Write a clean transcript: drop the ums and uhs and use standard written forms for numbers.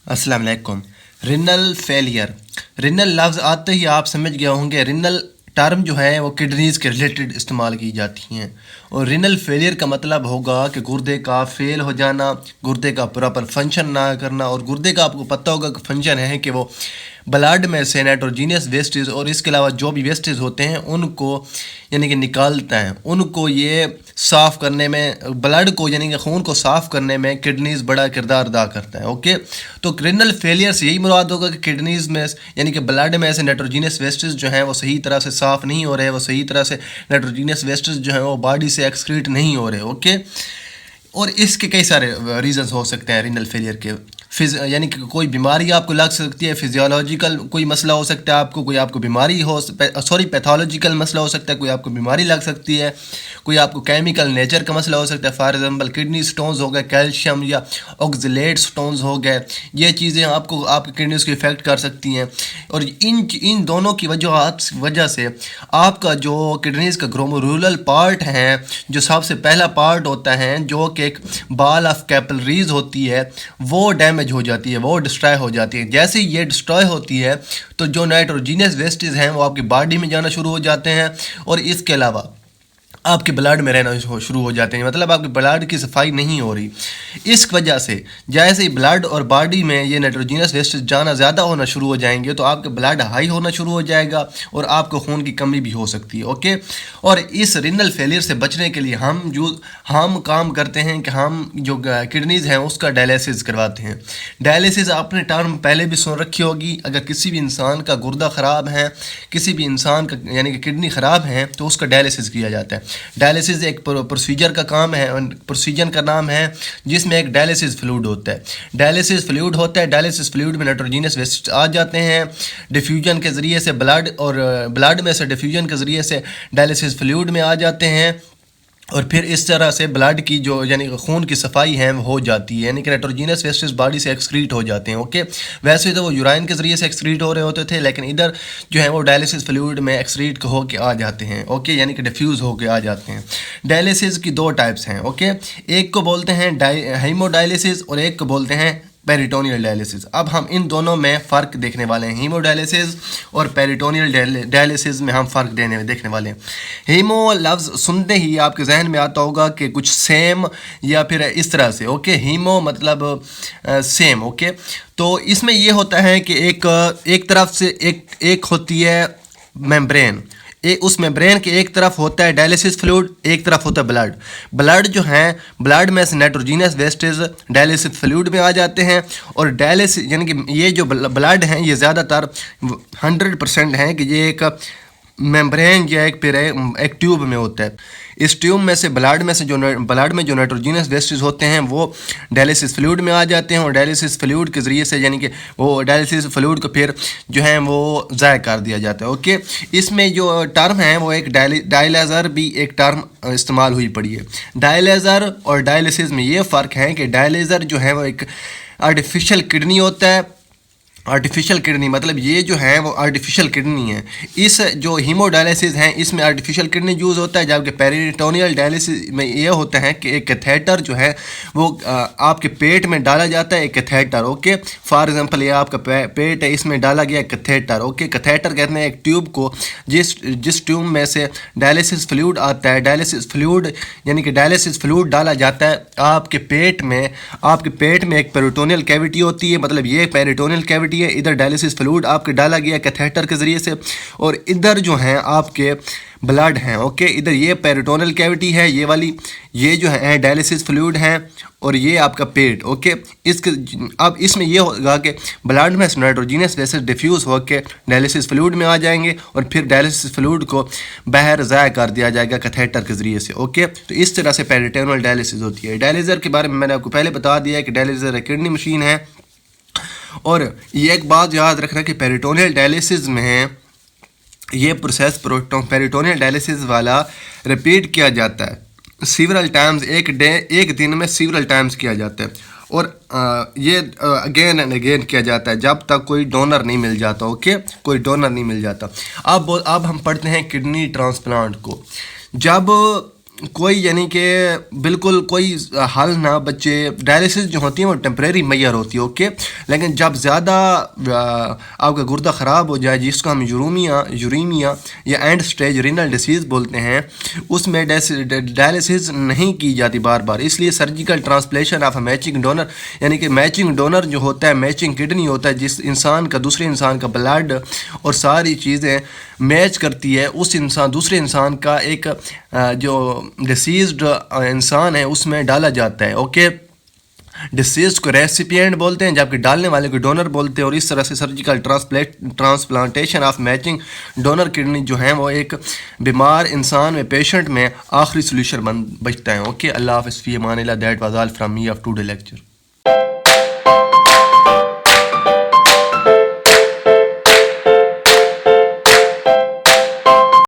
अस्सलाम वालेकुम। Renal failure, renal लफ्ज़ आते ही आप समझ गए होंगे। रिनल टर्म जो है वो किडनीज़ के रिलेटेड इस्तेमाल की जाती हैं और रिनल फेलियर का मतलब होगा कि गुर्दे का फेल हो जाना, गुर्दे का प्रॉपर फंक्शन ना करना। और गुर्दे का आपको पता होगा कि फंक्शन है कि वो ब्लड में से नाइट्रोजीनियस वेस्टेज और इसके अलावा जो भी वेस्टेज होते हैं उनको यानी कि निकालता है। उनको ये साफ़ करने में, ब्लड को यानी कि खून को साफ़ करने में किडनीज़ बड़ा किरदार अदा करता है। ओके, तो रिनल फेलियर से यही मुराद होगा कि किडनीज़ में यानी कि ब्लड में से नाइट्रोजीनियस वेस्टेज जो हैं वो सही तरह से साफ़ नहीं हो रहे, वो सही तरह से नाइट्रोजीनियस वेस्टेज जो हैं वो बॉडी से एक्सक्रीट नहीं हो रहे। ओके, और इसके कई सारे रीजंस हो सकते हैं रिनल फेलियर के। यानी कि कोई बीमारी आपको लग सकती है, फिजियोलॉजिकल कोई मसला हो सकता है आपको, कोई आपको बीमारी हो पैथोलॉजिकल मसला हो सकता है, कोई आपको बीमारी लग सकती है, कोई आपको केमिकल नेचर का मसला हो सकता है। फॉर एग्जांपल किडनी स्टोन्स हो गए, कैल्शियम या ऑक्सलेट स्टोन्स हो गए, ये चीज़ें आपको आपकी किडनीज को इफ़ेक्ट कर सकती हैं। और इन दोनों की वजह से आपका जो किडनीज का ग्लोमेरुलर पार्ट है, जो सबसे पहला पार्ट होता है जो कि एक बॉल ऑफ कैपिलरीज होती है, वो डैमेज हो जाती है, वो डिस्ट्रॉय हो जाती है। जैसे ही ये डिस्ट्रॉय होती है तो जो नाइट्रोजीनियस वेस्टेज हैं वो आपकी बॉडी में जाना शुरू हो जाते हैं और इसके अलावा आपके ब्लड में रहना शुरू हो जाते हैं। मतलब आपके ब्लड की सफाई नहीं हो रही। इस वजह से जैसे ही ब्लड और बॉडी में ये नाइट्रोजीनियस वेस्टेज जाना ज़्यादा होना शुरू हो जाएंगे तो आपके ब्लड हाई होना शुरू हो जाएगा और आपको खून की कमी भी हो सकती है। ओके, और इस रिनल फेलियर से बचने के लिए हम काम करते हैं कि हम जो किडनीज़ हैं उसका डायलिसिस करवाते हैं। डायलिसिस आपने टर्म पहले भी सुन रखी होगी। अगर किसी भी इंसान का गुर्दा ख़राब है, किसी भी इंसान का यानी कि किडनी ख़राब है तो उसका डायलिसिस किया जाता है। डायलिसिस एक प्रोसीजर का काम है, प्रोसीजर का नाम है जिसमें एक डायलिसिस फ्लूइड होता है। डायलिसिस फ्लूइड होता है, डायलिसिस फ्लूइड में नाइट्रोजीनियस वेस्ट आ जाते हैं डिफ्यूजन के ज़रिए से, ब्लड में से डिफ्यूजन के ज़रिए से डायलिसिस फ्लूइड में आ जाते हैं और फिर इस तरह से ब्लड की जो यानी खून की सफाई है हो जाती है, यानी कि नाइट्रोजीनियस वेस्टेज बॉडी से एक्सक्रीट हो जाते हैं। ओके, वैसे तो वो यूराइन के ज़रिए से एक्सक्रीट हो रहे होते थे, लेकिन इधर जो है वो डायलिसिस फ्लूइड में एक्सक्रीट हो के आ जाते हैं। ओके, यानी कि डिफ्यूज़ हो के आ जाते हैं। डायलिसिस की दो टाइप्स हैं। ओके, एक को बोलते हैं हीमोडायलिसिस और एक को बोलते हैं पेरिटोनियल डायलिसिस। अब हम इन दोनों में फ़र्क देखने वाले हैं। हीमोडायलिसिस और पेरिटोनियल डायलिसिस में हम फ़र्क देखने वाले हैं। हीमो लफ्ज़ सुनते ही आपके जहन में आता होगा कि कुछ सेम या फिर इस तरह से। ओके, हीमो मतलब सेम। ओके, तो इसमें ये होता है कि एक तरफ से एक होती है मेम्ब्रेन, उस मेम्ब्रेन के एक तरफ होता है डायलिसिस फ्लूइड, एक तरफ होता है ब्लड जो है, ब्लड में से नाइट्रोजीनियस वेस्टेज डायलिसिस फ्लूइड में आ जाते हैं। और डायलिसिस यानी कि ये जो ब्लड हैं ये ज़्यादातर 100% है कि ये एक मेम्ब्रेन या एक ट्यूब में होता है। इस ट्यूब में से ब्लड में जो नाइट्रोजीनियस वेस्टेज होते हैं वो डायलिसिस फ्लूइड में आ जाते हैं और डायलिसिस फ्लूइड के ज़रिए से यानी कि वो डायलिसिस फ्लूइड को फिर जो है वो ज़ाय कर दिया जाता है। ओके, इसमें जो टर्म है वो एक डायलाइज़र भी एक टर्म इस्तेमाल हुई पड़ी है। डायलाइज़र और डायलिसिस में ये फ़र्क है कि डायलाइज़र जो है वो एक आर्टिफिशियल किडनी होता है। आर्टिफिशियल किडनी मतलब ये जो है वो आर्टिफिशियल किडनी है। इस जो हीमोडायलिसिस है इसमें आर्टिफिशियल किडनी यूज़ होता है, जबकि पेरिटोनियल डायलिसिस में ये होता है कि एक कैथेटर जो है वो आपके पेट में डाला जाता है, एक कैथेटर। ओके, फॉर एग्जांपल ये आपका पेट है, इसमें डाला गया कैथेटर। ओके, कैथेटर कहते हैं एक ट्यूब को जिस ट्यूब में से डायलिसिस फ्लूइड आता है। डायलिसिस फ्लूइड यानी कि डायलिसिस फ्लूइड डाला जाता है आपके पेट में। आपके पेट में एक पेरिटोनियल कैविटी होती है, मतलब ये पेरिटोनियल कैविटी है। इधर डायलिसिस फ्लूइड आपके डाला गया कैथेटर के ज़रिए से और इधर जो है आपके ब्लड हैं। ओके, इधर ये पेरिटोनियल कैविटी है, ये वाली, ये जो है डायलिसिस फ्लूइड है और ये आपका पेट। ओके, अब इसमें ये होगा कि ब्लड में नाइट्रोजीनियस वेस्टेज डिफ्यूज़ होकर डायलिसिस फ्लूइड में आ जाएंगे और फिर डायलिसिस फ्लूइड को बाहर ज़ाया कर दिया जाएगा कैथेटर के ज़रिए से। ओके, तो इस तरह से पेरिटोनियल डायलिसिस होती है। डायलिज़र के बारे में मैंने आपको पहले बता दिया है कि डायलिज़र एक किडनी मशीन है। और ये एक बात याद रखना कि पेरिटोनियल डायलिसिस में ये प्रोसेस पेरिटोनियल डायलिसिस वाला रिपीट किया जाता है सीवरल टाइम्स, एक दिन में सीवरल टाइम्स किया जाता है और ये अगेन एंड अगेन किया जाता है जब तक कोई डोनर नहीं मिल जाता। ओके, कोई डोनर नहीं मिल जाता। अब हम पढ़ते हैं किडनी ट्रांसप्लांट को। जब कोई यानी कि बिल्कुल कोई हल ना बचे। डायलिसिस जो होती है वो टेम्परेरी मैयर होती है, ओके। लेकिन जब ज़्यादा आपका गुर्दा ख़राब हो जाए, जिसको हम यूरीमिया या एंड स्टेज रीनल डिसीज़ बोलते हैं, उसमें डायलिसिस नहीं की जाती बार बार। इसलिए सर्जिकल ट्रांसप्लेशन ऑफ मैचिंग डोनर, यानी कि मैचिंग डोनर जो होता है, मैचिंग किडनी होता है, जिस इंसान का दूसरे इंसान का ब्लड और सारी चीज़ें मैच करती है, उस दूसरे इंसान का एक जो डिसीज्ड इंसान है उसमें डाला जाता है, ओके। डिसीज को रेसिपिएंट बोलते हैं, जबकि डालने वाले को डोनर बोलते हैं। और इस तरह से surgical transplantation of matching donor kidney जो है वो एक बीमार इंसान में, पेशेंट में आखिरी सोल्यूशन बचता है, ओके। अल्लाह हाफ़िज़, फ़ी अमान अल्लाह। That was all from me of today lecture.